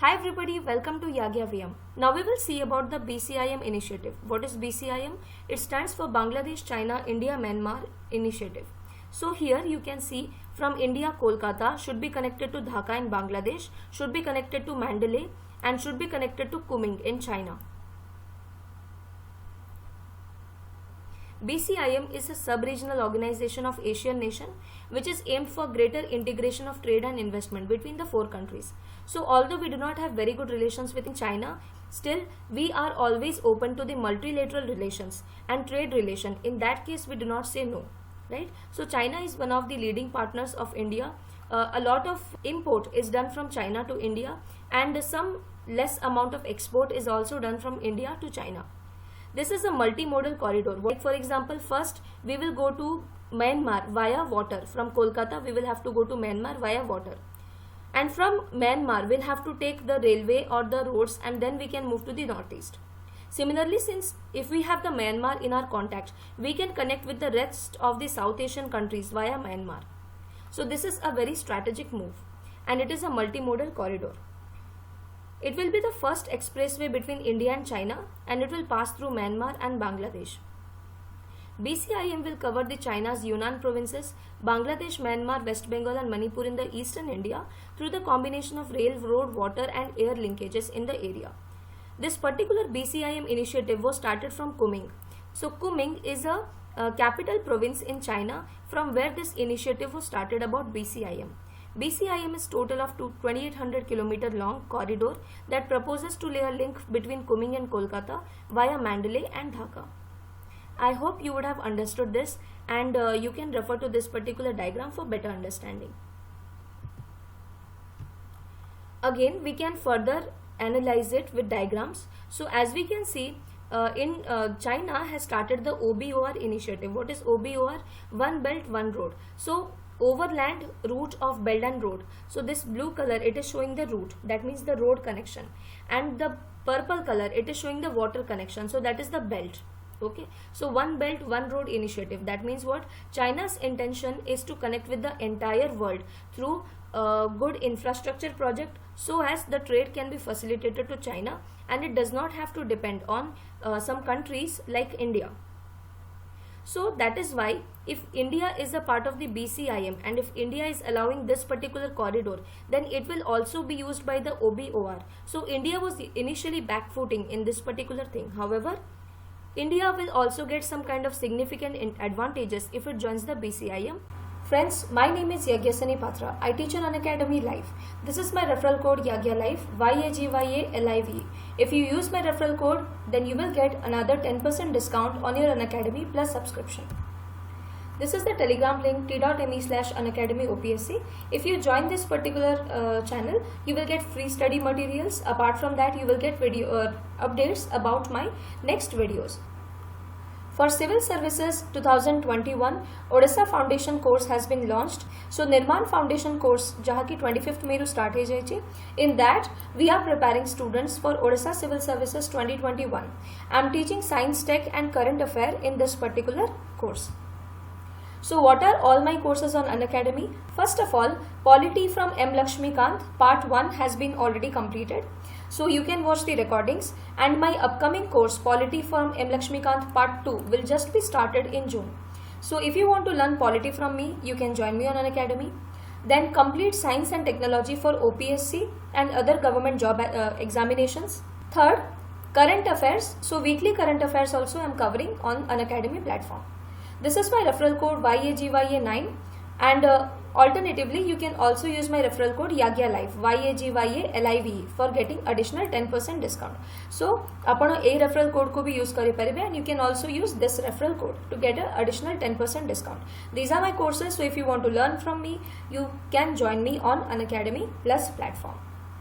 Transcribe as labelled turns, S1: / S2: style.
S1: Hi everybody, welcome to Yagya VM. Now we will see about the BCIM initiative. What is BCIM? It stands for Bangladesh, China, India, Myanmar initiative. So here you can see from India, Kolkata should be connected to Dhaka in Bangladesh, should be connected to Mandalay and should be connected to Kunming in China. BCIM is a sub-regional organization of Asian nation which is aimed for greater integration of trade and investment between the four countries. So although we do not have very good relations with China, still we are always open to the multilateral relations and trade relation. In that case we do not say no, right? So China is one of the leading partners of India. A lot of import is done from China to India and some less amount of export is also done from India to China. This is a multimodal corridor. Like for example, first we will go to Myanmar via water. From Kolkata we will have to go to Myanmar via water. And from Myanmar we'll have to take the railway or the roads and then we can move to the northeast. Similarly, since if we have the Myanmar in our contact, we can connect with the rest of the South Asian countries via Myanmar. So this is a very strategic move and it is a multimodal corridor. It will be the first expressway between India and China and it will pass through Myanmar and Bangladesh. BCIM will cover the China's Yunnan provinces, Bangladesh, Myanmar, West Bengal and Manipur in the eastern India through the combination of rail, road, water and air linkages in the area. This particular BCIM initiative was started from Kunming. So Kunming is a capital province in China from where this initiative was started about BCIM. BCIM is total of 2800 km long corridor that proposes to lay a link between Kunming and Kolkata via Mandalay and Dhaka. I hope you would have understood this and you can refer to this particular diagram for better understanding. Again, we can further analyze it with diagrams. So as we can see, China has started the OBOR initiative. What is OBOR? One Belt, One Road. So overland route of Belt and Road. So this blue color, it is showing the route, that means the road connection, and the purple color, it is showing the water connection, so that is the belt. Okay, so One Belt One Road initiative, that means what? China's intention is to connect with the entire world through a good infrastructure project so as the trade can be facilitated to China and it does not have to depend on some countries like India. So that is why if India is a part of the BCIM and if India is allowing this particular corridor, then it will also be used by the OBOR. So India was initially backfooting in this particular thing. However, India will also get some kind of significant advantages if it joins the BCIM. Friends, my name is Yagyasani Patra. I teach on Unacademy Live. This is my referral code Yagya Live, YAGYALIVE. If you use my referral code, then you will get another 10% discount on your Unacademy Plus subscription. This is the Telegram link t.me/unacademyopsc. If you join this particular channel, you will get free study materials. Apart from that, you will get video updates about my next videos. For Civil Services 2021, Odisha Foundation course has been launched. So Nirman Foundation course, jaha ki 25th May start hai jaiche. In that, we are preparing students for Odisha Civil Services 2021. I am teaching Science, Tech and Current Affair in this particular course. So what are all my courses on Unacademy? First of all, Polity from M. Lakshmikant part 1 has been already completed. So you can watch the recordings, and my upcoming course Polity from M. Lakshmikant part 2 will just be started in June. So if you want to learn polity from me, you can join me on Unacademy. Then complete Science and Technology for OPSC and other government job examinations. Third, Current Affairs. So weekly current affairs also I am covering on Unacademy platform. This is my referral code YAGYA9 and alternatively you can also use my referral code Yagya Live, YAGYALIVE for getting additional 10% discount. So आपण a referral code को भी use करे परिबे and you can also use this referral code to get an additional 10% discount. These are my courses, so if you want to learn from me, you can join me on Unacademy Plus platform.